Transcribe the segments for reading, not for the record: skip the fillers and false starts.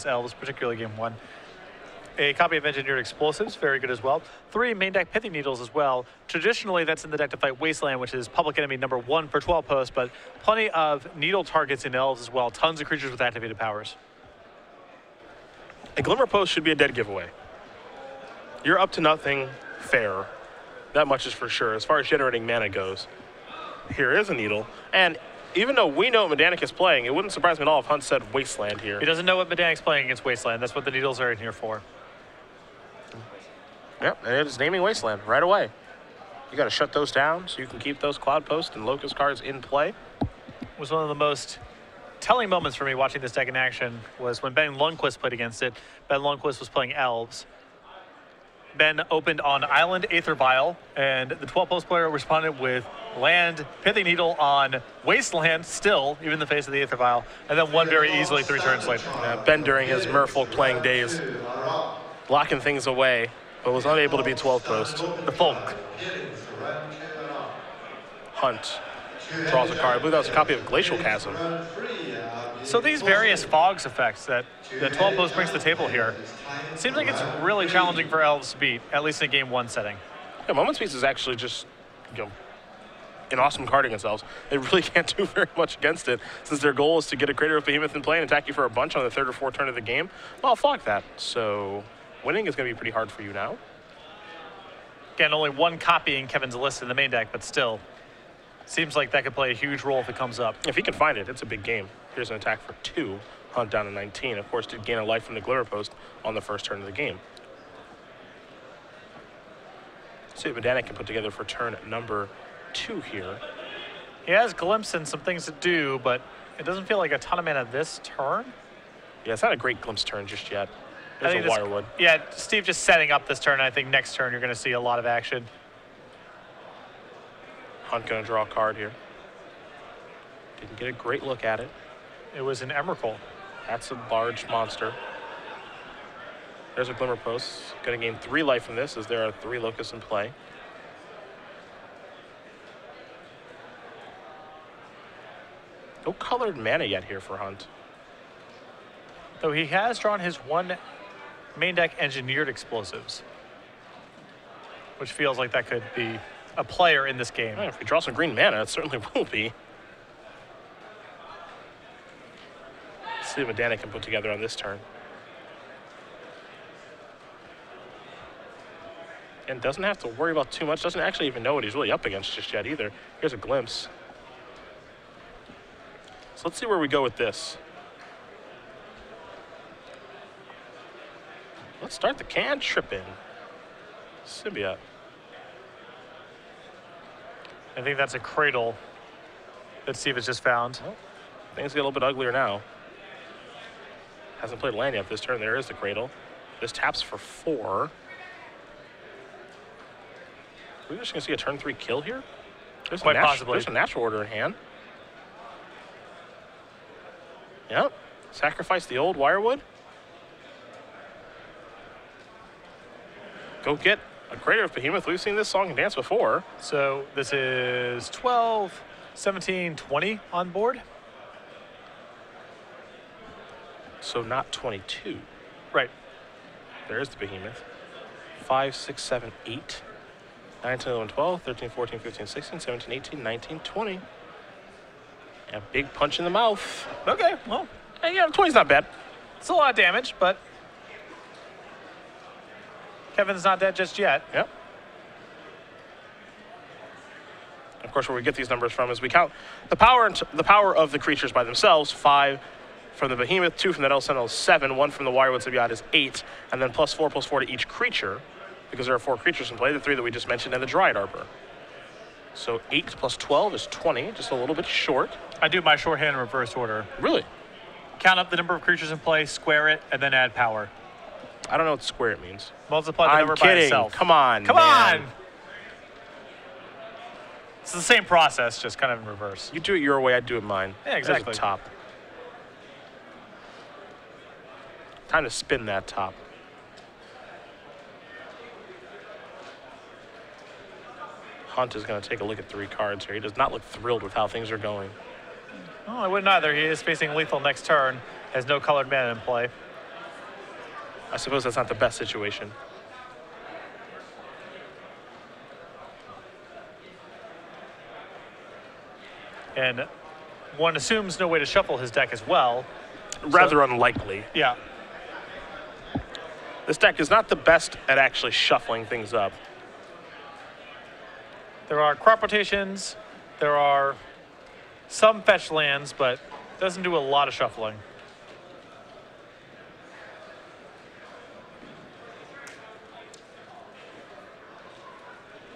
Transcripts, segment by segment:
against elves, particularly game 1. A copy of Engineered Explosives, very good as well. 3 main deck Pithy Needles as well. Traditionally, that's in the deck to fight Wasteland, which is public enemy number 1 per 12 post, but plenty of needle targets in elves as well. Tons of creatures with activated powers. A Glimmer Post should be a dead giveaway. You're up to nothing fair. That much is for sure. As far as generating mana goes, here is a needle. And even though we know what Medanic is playing, it wouldn't surprise me at all if Hunt said Wasteland here. He doesn't know what Medanic's playing against Wasteland. That's what the needles are in here for. Yep, and it's naming Wasteland right away. You got to shut those down so you can keep those Cloud Post and Locust cards in play. It was one of the most telling moments for me watching this deck in action was when Ben Lundquist played against it. Ben Lundquist was playing Elves. Ben opened on Island Aether Vial, and the 12-post player responded with land Pithy Needle on Wasteland still, even in the face of the Aether Vial, and then won very easily 3 turns later. Ben during his Merfolk playing days, locking things away, but was unable to beat 12-post. The Folk. Hunt draws a card. I believe that was a copy of Glacial Chasm. So these various Fogs effects that the 12-post brings to the table here, seems like it's really challenging for Elves to beat, at least in a game 1 setting. Yeah, Moment Speed is actually just, an awesome card against Elves. They really can't do very much against it, since their goal is to get a Crater of Behemoth in play and attack you for a bunch on the 3rd or 4th turn of the game. Well, fuck that. So winning is going to be pretty hard for you now. Again, only 1 copy in Kevin's list in the main deck, but still, seems like that could play a huge role if it comes up. If he can find it, it's a big game. Here's an attack for 2. Hunt down to 19. Of course, did gain a life from the Glimmer Post on the 1st turn of the game. Let's see what Medanic can put together for turn number 2 here. He has Glimpse and some things to do, but it doesn't feel like a ton of mana this turn. Yeah, it's not a great Glimpse turn just yet. There's a Wirewood. Yeah, Steve just setting up this turn. I think next turn you're going to see a lot of action. Hunt going to draw a card here. Didn't get a great look at it. It was an Emrakul. That's a large monster. There's a Glimmer Post. Going to gain 3 life from this as there are 3 Locusts in play. No colored mana yet here for Hunt. Though he has drawn his 1 main deck Engineered Explosives, which feels like that could be a player in this game. If we draw some green mana, it certainly will be. Let's see what Medanic can put together on this turn. And doesn't have to worry about too much. Doesn't actually even know what he's really up against just yet either. Here's a glimpse. So let's see where we go with this. Let's start the cantripping. Symbiote. I think that's a Cradle that Steve has just found. Well, things get a little bit uglier now. Hasn't played land yet this turn. There is the Cradle. This taps for 4. We're just going to see a turn 3 kill here? Quite possibly. There's a natural order in hand. Yep. Sacrifice the old Wirewood. Go get a Crater of Behemoth. We've seen this song and dance before. So this is 12, 17, 20 on board. So not 22. Right. There's the Behemoth. 5, 6, 7, 8. 9, 10, 11, 12, 13, 14, 15, 16, 17, 18, 19, 20. And a big punch in the mouth. Okay, well. And yeah, 20's not bad. It's a lot of damage, but Kevin's not dead just yet. Yep. Of course, where we get these numbers from is we count the power of the creatures by themselves. 5 from the Behemoth, 2 from the Elf Sentinel, 7, 1 from the Wirewood Symbiote is 8, and then plus 4 to each creature, because there are 4 creatures in play, the 3 that we just mentioned, and the Dryad Arbor. So 8 plus 12 is 20, just a little bit short. I do my shorthand in reverse order. Really? Count up the number of creatures in play, square it, and then add power. I don't know what square it means. Multiply the number by itself. Come on, Come man. on! It's the same process, just kind of in reverse. You do it your way, I do it mine. Yeah, exactly. There's a top. Time to spin that top. Hunt is going to take a look at 3 cards here. He does not look thrilled with how things are going. Oh, I wouldn't either. He is facing lethal next turn. Has no colored mana in play. I suppose that's not the best situation. And one assumes no way to shuffle his deck as well. Rather unlikely. Yeah. This deck is not the best at actually shuffling things up. There are crop rotations. There are some fetch lands, but doesn't do a lot of shuffling.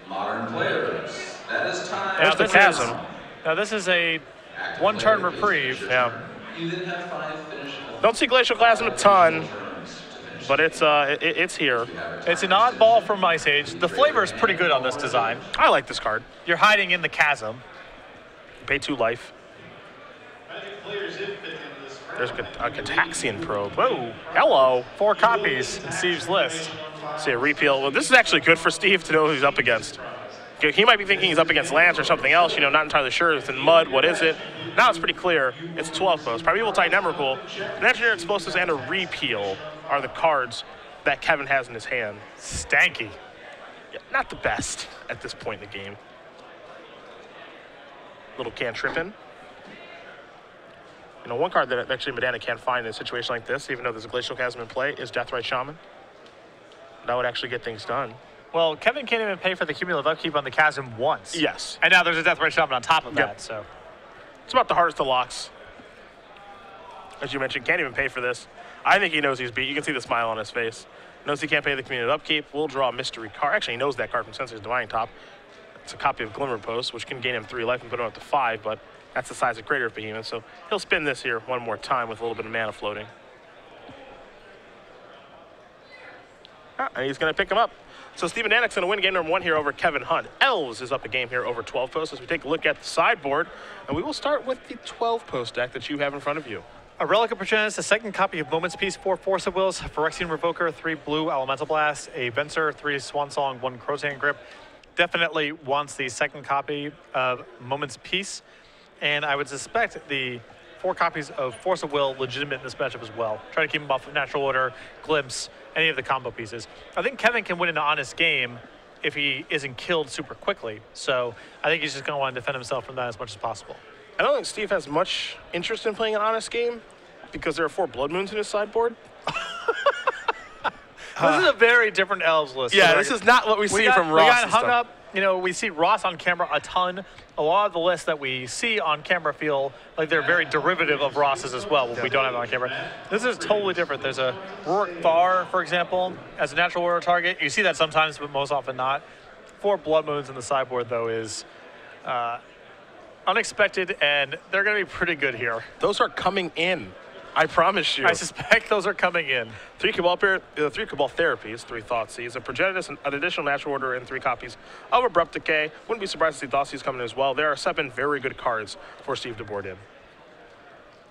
Modern players, that is time. There's the chasm. Now this is a one-turn reprieve. Yeah. You then have 5 finish. Don't see Glacial Chasm a ton, but it's here. It's an oddball from Ice Age. The flavor is pretty good on this design. I like this card. You're hiding in the chasm. Pay 2 life. There's a Cataxian Probe. Whoa, hello. 4 copies in Steve's list. See a repeal. Well, this is actually good for Steve to know who he's up against. He might be thinking he's up against Lance or something else, you know, not entirely sure. It's in Mud, what is it? Now it's pretty clear. It's 12 post. Primeval Titan Emrakul, an Engineer Explosives, and a Repeal are the cards that Kevin has in his hand. Stanky. Yeah, not the best at this point in the game. Little cantripping. You know, one card that actually Medanic can't find in a situation like this, even though there's a Glacial Chasm in play, is Deathrite Shaman. That would actually get things done. Well, Kevin can't even pay for the cumulative upkeep on the chasm once. Yes. And now there's a Deathrite Shaman on top of that, so. It's about the hardest of locks. As you mentioned, can't even pay for this. I think he knows he's beat. You can see the smile on his face. Knows he can't pay the cumulative upkeep. We'll draw a mystery card. Actually, he knows that card from Sensor's Divine Top. It's a copy of Glimmer Post, which can gain him 3 life and put him up to 5, but that's the size of Crater of Behemoth. So he'll spin this here one more time with a little bit of mana floating. And he's going to pick him up. So Steve Medanic's going to win game number 1 here over Kevin Hunt. Elves is up a game here over 12 posts as we take a look at the sideboard. And we will start with the 12 post deck that you have in front of you. A Relic of Perchance, a second copy of Moment's Peace, 4 Force of Wills, Phyrexian Revoker, 3 blue Elemental Blast, a Venser, 3 Swan Song, 1 Crotan Grip. Definitely wants the second copy of Moment's Peace. And I would suspect the 4 copies of Force of Will legitimate in this matchup as well. Try to keep him off of Natural Order, Glimpse, any of the combo pieces. I think Kevin can win an honest game if he isn't killed super quickly. So I think he's just going to want to defend himself from that as much as possible. I don't think Steve has much interest in playing an honest game because there are 4 Blood Moons in his sideboard. This is a very different Elves list. Yeah, this is not what we see from Ross. We got hung up. You know, we see Ross on camera a ton. A lot of the lists that we see on camera feel like they're very derivative of Ross's as well when we don't have it on camera. This is totally different. There's a Rurik Thar, for example, as a natural order target. You see that sometimes, but most often not. 4 Blood Moons in the sideboard, though, is unexpected, and they're going to be pretty good here. Those are coming in. I promise you. I suspect those are coming in. 3 Cabal Therapies, 3 Thoughtseize, a Progenitus, an additional Natural Order, and 3 copies of Abrupt Decay. Wouldn't be surprised to see Thoughtseize coming in as well. There are 7 very good cards for Steve to board in.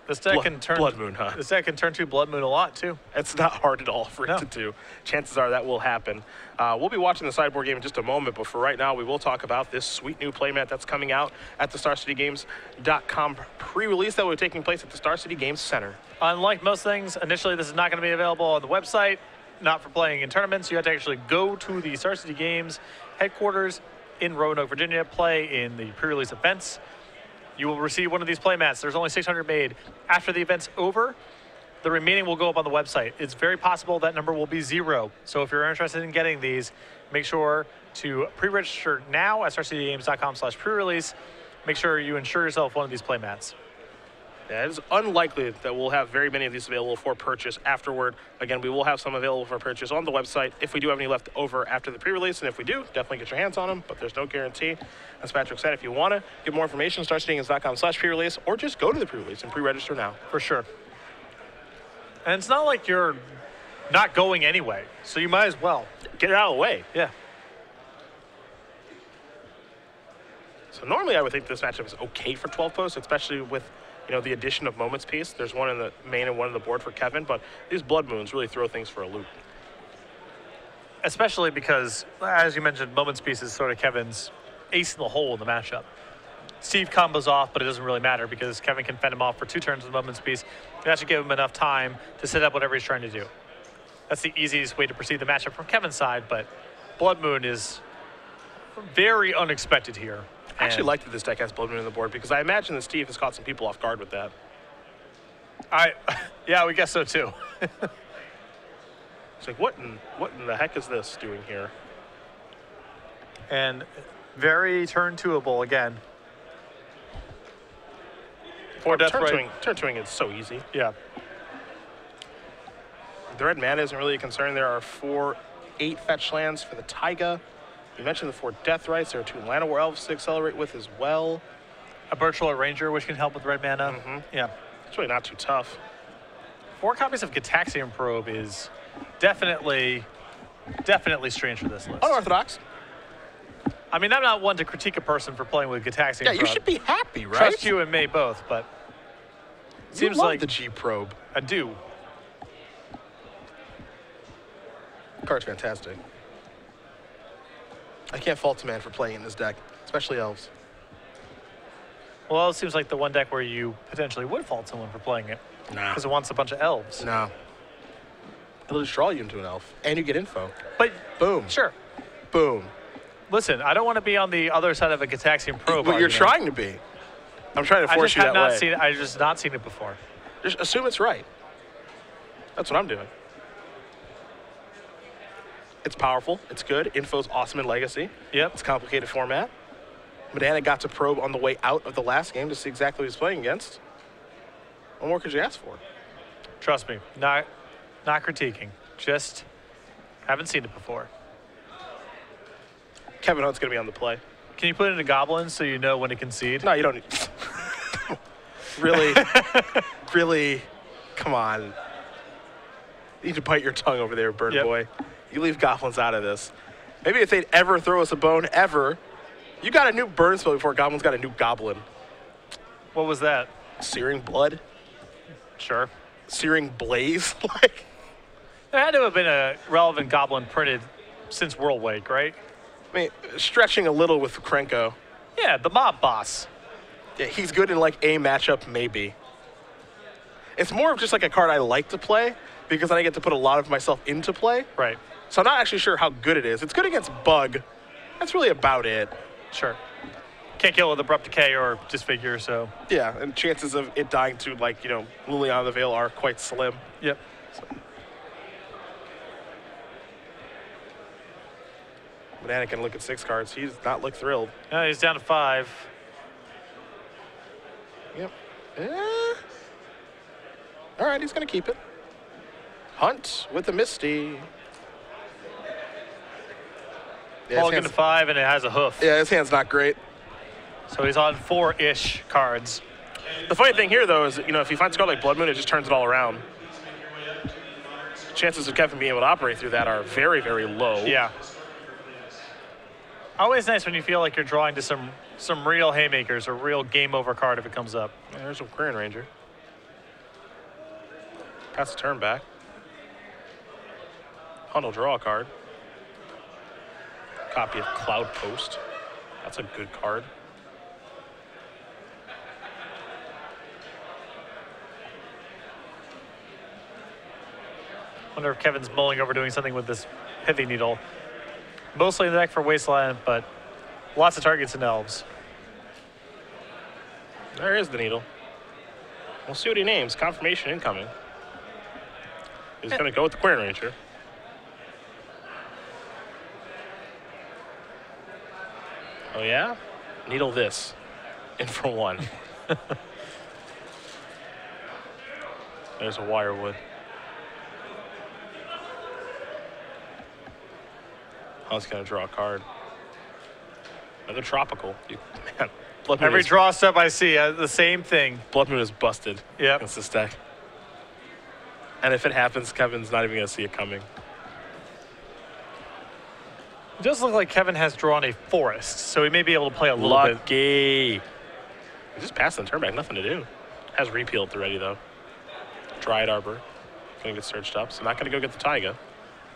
This deck can turn Blood Moon, huh? This deck can turn to Blood Moon a lot too. It's not hard at all for it to do. Chances are that will happen. We'll be watching the sideboard game in just a moment, but for right now, we will talk about this sweet new playmat that's coming out at the StarCityGames.com pre-release that will be taking place at the Star City Games Center. Unlike most things, initially this is not going to be available on the website, not for playing in tournaments. You have to actually go to the Star City Games headquarters in Roanoke, Virginia, play in the pre-release events. You will receive one of these playmats. There's only 600 made. After the event's over, the remaining will go up on the website. It's very possible that number will be 0. So if you're interested in getting these, make sure to pre-register now at starcitygames.com/pre-release. Make sure you ensure yourself one of these playmats. Yeah, it is unlikely that we'll have very many of these available for purchase afterward. Again, we will have some available for purchase on the website if we do have any left over after the pre-release. And if we do, definitely get your hands on them, but there's no guarantee. As Patrick said, if you want to get more information, starcitygames.com/pre-release, or just go to the pre-release and pre-register now. For sure. And it's not like you're not going anyway, so you might as well. Get it out of the way. Yeah. So normally I would think this matchup is okay for 12 posts, especially with the addition of Moment's Peace. There's one in the main and one on the board for Kevin, but these Blood Moons really throw things for a loop. Especially because, as you mentioned, Moment's Peace is sort of Kevin's ace in the hole in the matchup. Steve combos off, but it doesn't really matter because Kevin can fend him off for 2 turns with Moment's Peace. That should give him enough time to set up whatever he's trying to do. That's the easiest way to perceive the matchup from Kevin's side, but Blood Moon is very unexpected here. I actually like that this deck has Blood Moon on the board because I imagine that Steve has caught some people off guard with that. Yeah, we guess so too. It's like, what in the heck is this doing here? And very turn two-able again. For Death Right. Turn twoing is so easy. Yeah. The red mana isn't really a concern. There are 4 8 fetch lands for the Taiga. You mentioned the 4 Death Rights. There are 2 Llanowar Elves to accelerate with as well. A Birch Lord Ranger, which can help with red mana. Yeah. It's really not too tough. 4 copies of Gitaxian Probe is definitely strange for this list. Unorthodox. I mean, I'm not one to critique a person for playing with Gitaxian Probe. Yeah, you should be happy, right? Trust you and May both, but seems like the G Probe. I do. Card's fantastic. I can't fault a man for playing in this deck, especially elves. Well, it seems like the one deck where you potentially would fault someone for playing it. Nah. Because it wants a bunch of elves. No. It'll just draw you into an elf, and you get info. But boom. Sure. Boom. Listen, I don't want to be on the other side of a Gitaxian Probe. But you're trying to be. I'm trying to force you that way. I've just not seen it before. Just assume it's right. That's what I'm doing. It's powerful. It's good. Info's awesome in Legacy. Yep. It's a complicated format. Medanic got to probe on the way out of the last game to see exactly who he's playing against. What more could you ask for? Trust me, not critiquing. Just haven't seen it before. Kevin Hunt's going to be on the play. Can you put it into Goblins so you know when to concede? No, you don't need... Really? Really? Come on. You need to bite your tongue over there, Bird Boy. You leave Goblins out of this. Maybe if they'd ever throw us a bone, ever, you got a new burn spell before Goblins got a new Goblin. What was that? Searing Blood? Sure. Searing Blaze? Like, there had to have been a relevant Goblin printed since World Wake, right? I mean, stretching a little with Krenko. Yeah, the mob boss. Yeah, he's good in like a matchup, maybe. It's more of just like a card I like to play because then I get to put a lot of myself into play. Right. So I'm not actually sure how good it is. It's good against Bug. That's really about it. Sure. Can't kill with Abrupt Decay or Disfigure, so. Yeah, and chances of it dying to, like, you know, Liliana of the Veil are quite slim. Yep. So. Medanic can look at 6 cards. He does not look thrilled. He's down to 5. Yep. All right, he's going to keep it. Hunt with the Misty. Yeah, Ball into 5, and it has a hoof. Yeah, his hand's not great. So he's on 4-ish cards. The funny thing here, though, is, you know, if he finds a card like Blood Moon, it just turns it all around. Chances of Kevin being able to operate through that are very, very low. Yeah. Always nice when you feel like you're drawing to some real haymakers or real game over card if it comes up. Yeah, there's a Quirion Ranger. Pass the turn back. Hunt will draw a card. Copy of Cloud Post. That's a good card. Wonder if Kevin's mulling over doing something with this Pithy Needle. Mostly in the deck for Wasteland, but lots of targets in Elves. There is the needle. We'll see what he names. Confirmation incoming. He's going to go with the Quirion Ranger. Oh, yeah? Needle this. In for 1. There's a Wirewood. Hunt's going to draw a card. Another Tropical. Man, Blood Moon Every draw step I see, the same thing. Blood Moon is busted Yep. against this deck. And if it happens, Kevin's not even going to see it coming. It does look like Kevin has drawn a forest, so he may be able to play a little bit. Lucky. He just passed the turn back, nothing to do. Has Repeal at the ready, though. Dryad Arbor. Going to get searched up, so not going to go get the Taiga.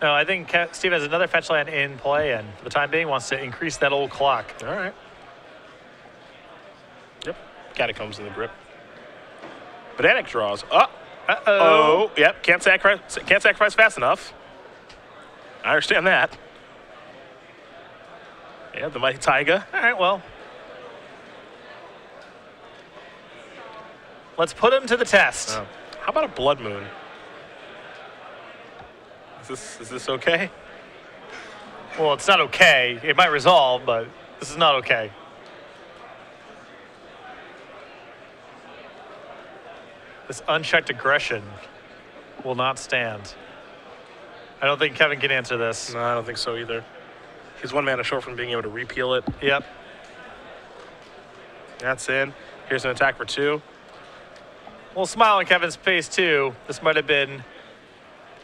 No, I think Steve has another fetch land in play, and for the time being wants to increase that old clock. All right. Yep. Catacombs in the grip. Medanic draws. Oh! Uh-oh. Oh, yep. Can't sacrifice fast enough. I understand that. Yeah, the mighty Taiga. All right, well. Let's put him to the test. Oh. How about a blood moon? Is this okay? Well, it's not okay. It might resolve, but this is not okay. This unchecked aggression will not stand. I don't think Kevin can answer this. No, I don't think so either. He's one mana short from being able to repeal it. Yep. That's in. Here's an attack for 2. Well, smile on Kevin's face, too. This might have been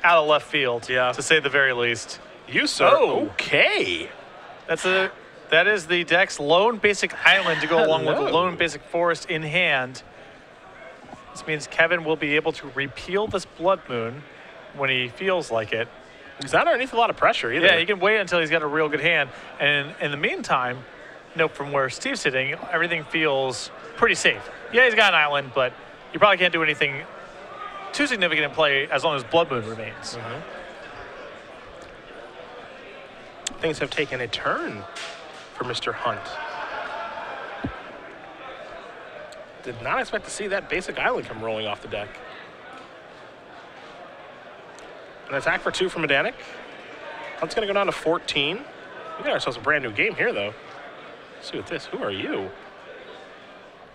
out of left field, to say the very least. You, sir. Oh. Okay. That is the deck's lone basic island to go along with the lone basic forest in hand. This means Kevin will be able to repeal this Blood Moon when he feels like it. He's not underneath a lot of pressure either. Yeah, he can wait until he's got a real good hand. And in the meantime, from where Steve's sitting, everything feels pretty safe. Yeah, he's got an island, but you probably can't do anything too significant in play as long as Blood Moon remains. Mm-hmm. Things have taken a turn for Mr. Hunt. Did not expect to see that basic island come rolling off the deck. An attack for 2 from Medanic. Hunt's going to go down to 14. We got ourselves a brand new game here, though. Let's see what this. Who are you?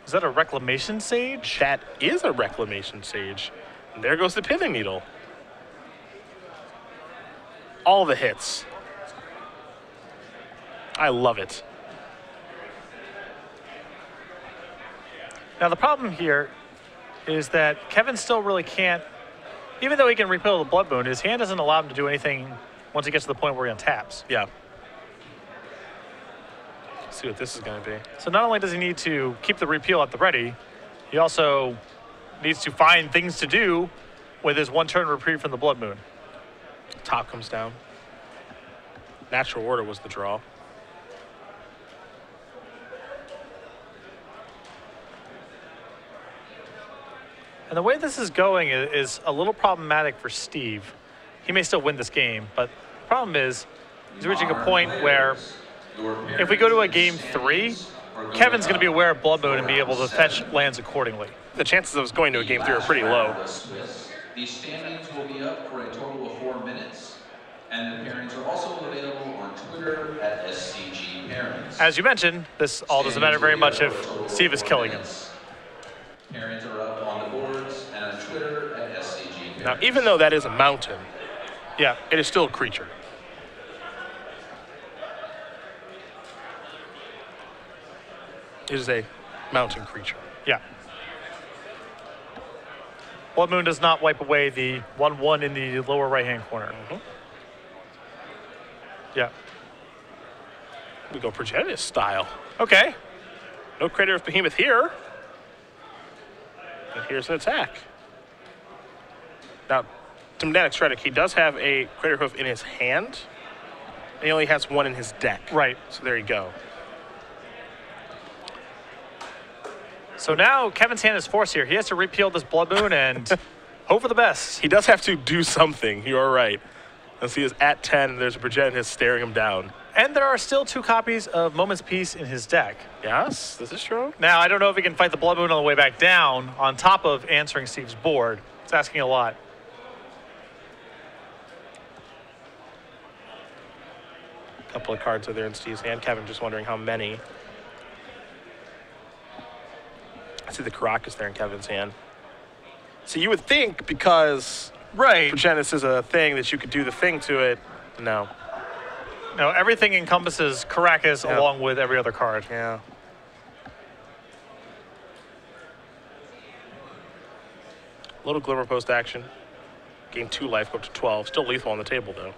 Is that a Reclamation Sage? That is a Reclamation Sage. And there goes the Pithing Needle. All the hits. I love it. Now, the problem here is that Kevin still really can't, even though he can repeal the Blood Moon, his hand doesn't allow him to do anything once he gets to the point where he untaps. Yeah. Let's see what this is going to be. So not only does he need to keep the repeal at the ready, he also needs to find things to do with his one-turn reprieve from the Blood Moon. Top comes down. Natural Order was the draw. And the way this is going is a little problematic for Steve. He may still win this game, but the problem is he's reaching a point where if we go to a game 3, Kevin's going to be aware of Blood Moon and be able to fetch lands accordingly. The chances of us going to a game 3 are pretty low. The standings will be up for a total of 4 minutes, and the pairings are also available on Twitter at SCG Pairings. As you mentioned, this all doesn't matter very much if Steve is killing him. Pairings are up on the boards and on Twitter at SCG Pairings. Now, even though that is a mountain, yeah, it is still a creature. It is a mountain creature. Yeah. Blood Moon does not wipe away the 1/1 in the lower right-hand corner. Mm-hmm. Yeah. We go Progenitus style. Okay. No Crater of Behemoth here. And here's an attack. Now, to Medanic's credit, he does have a Crater Hoof in his hand. And he only has 1 in his deck. Right. So there you go. So now Kevin's hand is forced here. He has to repeal this Blood Moon and hope for the best. He does have to do something. You are right. As he is at 10, there's a Progenitus staring him down. And there are still 2 copies of Moment's Peace in his deck. Yes, this is true. Now, I don't know if he can fight the Blood Moon on the way back down on top of answering Steve's board. It's asking a lot. A couple of cards are there in Steve's hand. Kevin just wondering how many. I see the Caracas there in Kevin's hand. So you would think because Right. Progenitus is a thing that you could do the thing to it. No. No, everything encompasses Caracas Yeah. along with every other card. Yeah. Little Glimmer Post action. Gain 2 life, go up to 12. Still lethal on the table, though.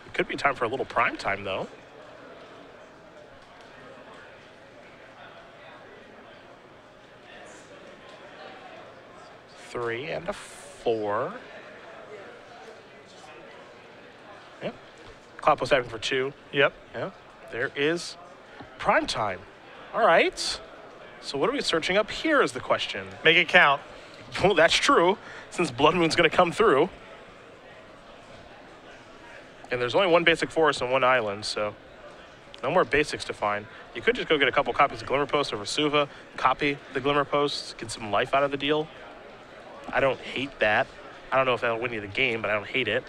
It could be time for a little prime time, though. Three and a 4. Yep. Cloud Post action for 2. Yep. Yeah. There is prime time. All right. So what are we searching up here is the question. Make it count. Well, that's true, since Blood Moon's going to come through. And there's only one basic forest and one island, so no more basics to find. You could just go get a couple copies of Glimmer Post or Vesuva, copy the Glimmer Post, get some life out of the deal. I don't hate that. I don't know if that'll win you the game, but I don't hate it.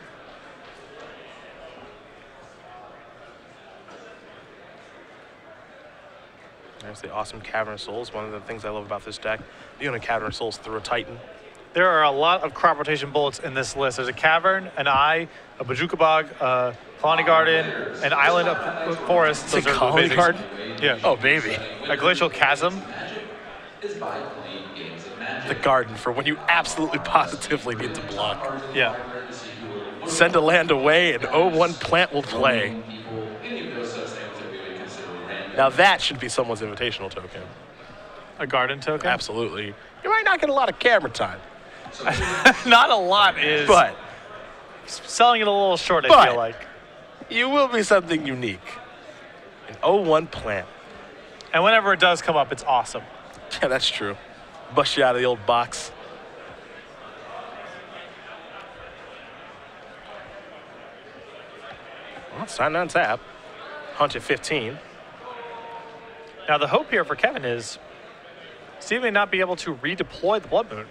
There's the awesome Cavern Souls. One of the things I love about this deck, you know, Cavern Souls through a Titan. There are a lot of crop rotation bullets in this list. There's a Cavern, an Eye, a Bajuka Bog, a Colony Garden, an Island of Forest. It's a Colony Garden? Yeah. Oh, baby. A Glacial Chasm. The garden for when you absolutely positively need to block. Yeah. Send a land away and 0-1 plant will play. Now that should be someone's invitational token. A garden token? Absolutely. You might not get a lot of camera time. Not a lot is. But selling it a little short, I feel like. You will be something unique. An 0-1 plant. And whenever it does come up, it's awesome. Yeah, that's true. Bust you out of the old box. Well, it's time to untap. Hunt at 15. Now, the hope here for Kevin is Steve may not be able to redeploy the Blood Moon.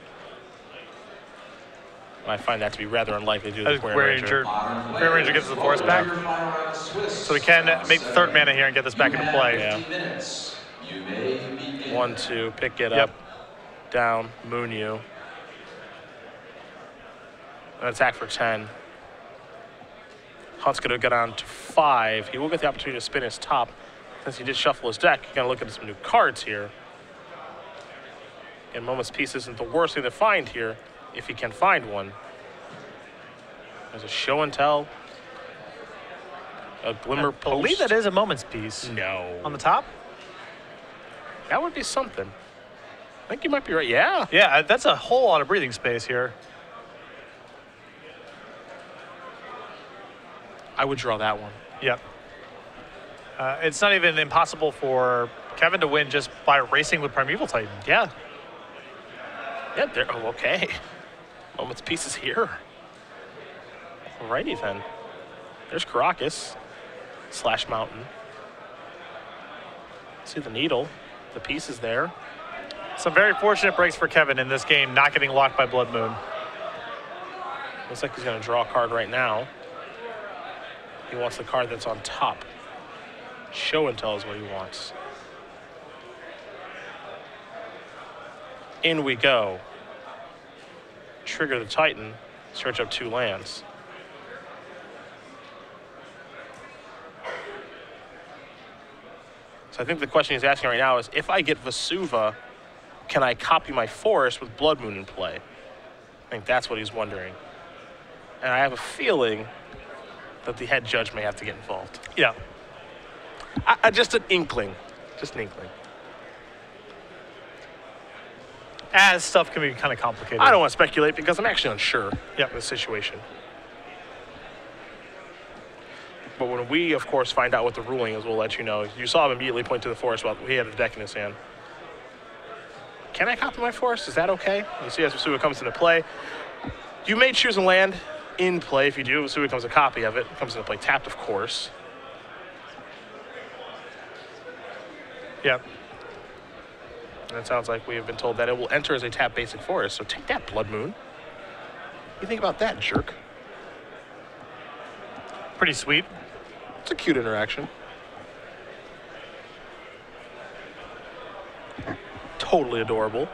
I find that to be rather unlikely due to the Query Ranger. Query Ranger gets the forest back. So we can make the third mana here and get this back into play. Yeah. 1-2, pick it up, down, moon you. An attack for 10. Hunt's gonna get on to 5. He will get the opportunity to spin his top. Since he did shuffle his deck, he's gonna look at some new cards here. And Moment's Peace isn't the worst thing to find here, if he can find one. There's a Show and Tell. A Glimmer Post. I believe that is a Moment's Piece. No. On the top? That would be something. I think you might be right. Yeah. Yeah, that's a whole lot of breathing space here. I would draw that one. Yep. It's not even impossible for Kevin to win just by racing with Primeval Titan. Yeah. Yeah, there. Oh, okay. Moment's Peace is here. Alrighty then. There's Caracas. Slash Mountain. See the needle. The piece is there. Some very fortunate breaks for Kevin in this game, not getting locked by Blood Moon. Looks like he's going to draw a card right now. He wants the card that's on top. Show and Tell is what he wants. In we go. Trigger the Titan. Search up 2 lands. So I think the question he's asking right now is, if I get Vesuva, can I copy my forest with Blood Moon in play? I think that's what he's wondering. And I have a feeling that the head judge may have to get involved. Yeah. Just an inkling. Just an inkling. As stuff can be kind of complicated. I don't want to speculate because I'm actually unsure Yep. of the situation. But when we, of course, find out what the ruling is, we'll let you know. You saw him immediately point to the forest while he had a deck in his hand. Can I copy my forest? Is that okay? You see as Vesuva comes into play. You may choose a land in play. If you do, Vesuva becomes a copy of it. It comes into play tapped, of course. Yep. And it sounds like we have been told that it will enter as a tap basic forest. So take that, Blood Moon. What do you think about that, jerk? Pretty sweet. It's a cute interaction. Totally adorable.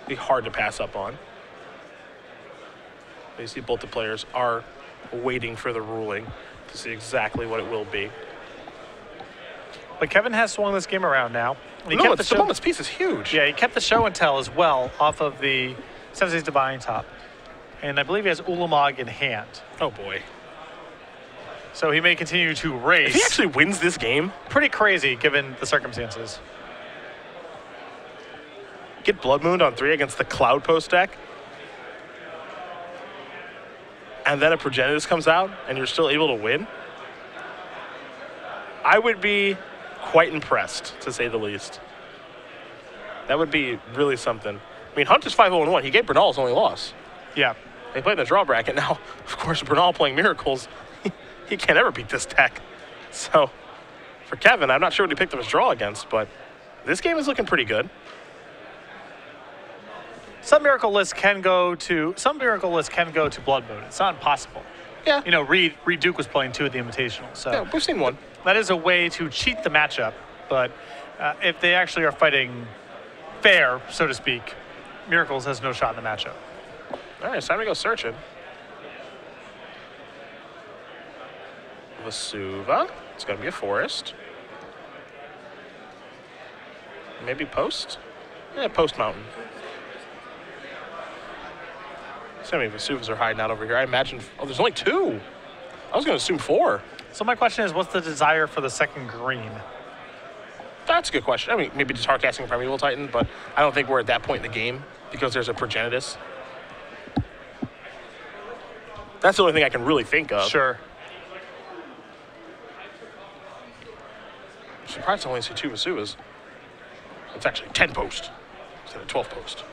Be hard to pass up on. You see both the players are waiting for the ruling to see exactly what it will be. But Kevin has swung this game around now. The Moment's Peace is huge. Yeah, he kept the Show and Tell as well off of the Sensei's Divine top. And I believe he has Ulamog in hand. Oh, boy. So he may continue to race. If he actually wins this game, pretty crazy given the circumstances. get Blood Moon on 3 against the Cloud Post deck, and then a Progenitus comes out and you're still able to win, I would be quite impressed, to say the least. That would be really something. I mean, Hunt is 5-0-1. He gave Bernal his only loss. Yeah. They played in the draw bracket. Now, of course, Bernal playing Miracles, he can't ever beat this deck. So, for Kevin, I'm not sure what he picked up his draw against, but this game is looking pretty good. Some miracle lists can go to Blood Moon. It's not impossible. Yeah. You know, Reed Duke was playing 2 at the Invitational, so Yeah, we've seen one. that is a way to cheat the matchup. But if they actually are fighting fair, so to speak, Miracles has no shot in the matchup. All right, it's time to go searching. Vesuva. It's going to be a forest. Maybe post? Yeah, post mountain. So many Vesuvas are hiding out over here. I imagine. Oh, there's only 2. I was going to assume 4. So my question is, what's the desire for the second green? That's a good question. I mean, maybe just hardcasting Primeval Titan, but I don't think we're at that point in the game because there's a Progenitus. That's the only thing I can really think of. Sure. I'm surprised I only see 2 Vesuvas. It's actually 10 post instead of 12 post.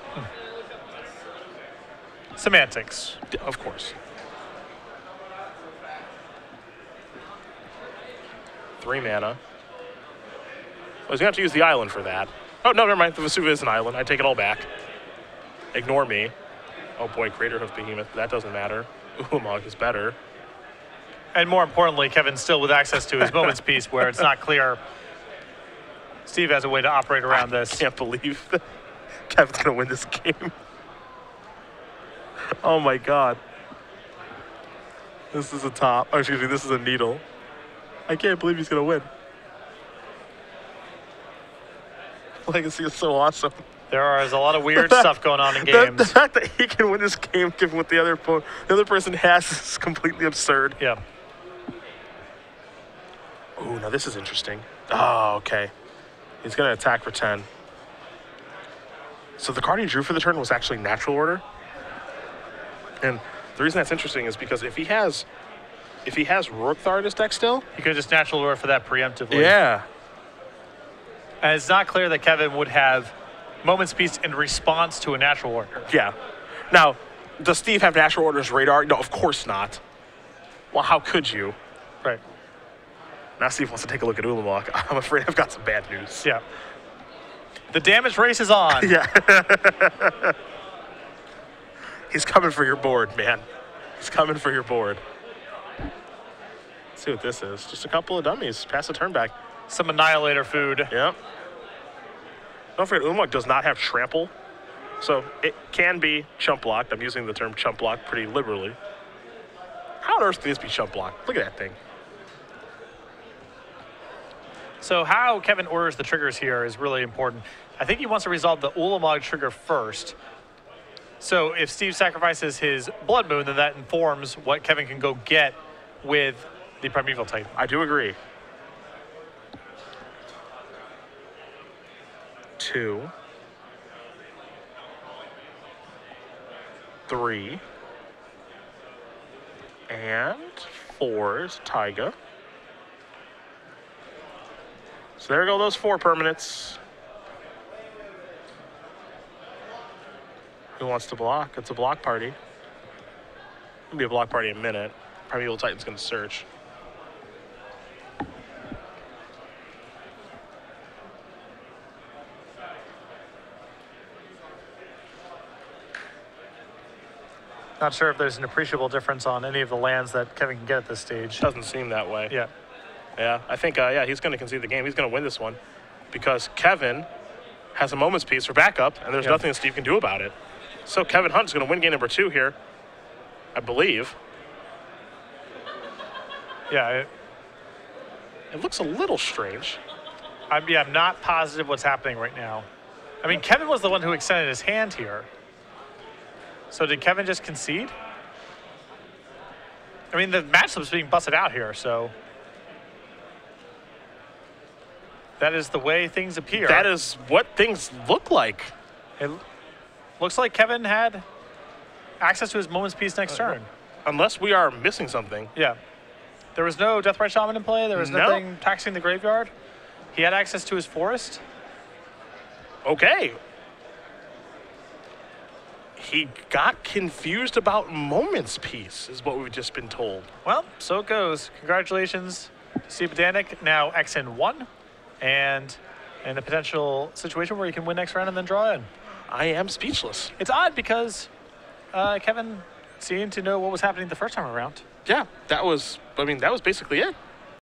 Semantics. Of course. 3 mana. Well, he's going to have to use the island for that. Oh, no, never mind. The Vesuva is an island. I take it all back. Ignore me. Oh, boy, Crater Hoof Behemoth. That doesn't matter. Ulamog is better. And more importantly, Kevin's still with access to his Moments piece where it's not clear Steve has a way to operate around this. I can't believe that Kevin's going to win this game. Oh, my God. This is a top. Oh, excuse me, this is a needle. I can't believe he's going to win. Legacy is so awesome. There is a lot of weird stuff going on in games. The fact that he can win this game, given what the other person has, is completely absurd. Yeah. Oh, now this is interesting. Oh, okay. He's going to attack for 10. So the card he drew for the turn was actually Natural Order. And the reason that's interesting is because if he has Rorkthar in his deck still, You could just Natural Order for that preemptively. yeah. And it's not clear that Kevin would have Moments piece in response to a Natural Order. Yeah. Now, does Steve have Natural Order's radar? No, of course not. Well, how could you? Right. Now Steve wants to take a look at Ulamog. I'm afraid I've got some bad news. Yeah. The damage race is on. Yeah. He's coming for your board, man. He's coming for your board. Let's see what this is. Just a couple of dummies. Pass the turn back. Some Annihilator food. Yep. Don't forget, Ulamog does not have trample, so it can be chump blocked. I'm using the term chump block pretty liberally. How on earth can this be chump blocked? Look at that thing. So how Kevin orders the triggers here is really important. I think he wants to resolve the Ulamog trigger first. So if Steve sacrifices his Blood Moon, then that informs what Kevin can go get with the Primeval Titan. I do agree. 2, 3, and 4 is Taiga. So there go those 4 permanents. Who wants to block? It's a block party. It'll be a block party in a minute. Primeval Titan's going to search. Not sure if there's an appreciable difference on any of the lands that Kevin can get at this stage. Doesn't seem that way. Yeah. Yeah, I think, yeah, he's going to concede the game. He's going to win this one because Kevin has a Moments piece for backup, and there's nothing that Steve can do about it. So Kevin Hunt is going to win game number 2 here, I believe. Yeah. It looks a little strange. I'm not positive what's happening right now. I mean, Kevin was the one who extended his hand here. So did Kevin just concede? I mean, the matchup's being busted out here, so that is the way things appear. That is what things look like. It looks like Kevin had access to his Moments piece next turn. Unless we are missing something. Yeah. There was no Deathrite Shaman in play. There was nothing taxing the graveyard. He had access to his forest. Okay. He got confused about Moments Piece, is what we've just been told. Well, so it goes. Congratulations to Steve Medanic, now XN1, and in a potential situation where you can win next round and then draw in. I am speechless. It's odd because Kevin seemed to know what was happening the first time around. Yeah, that was basically it.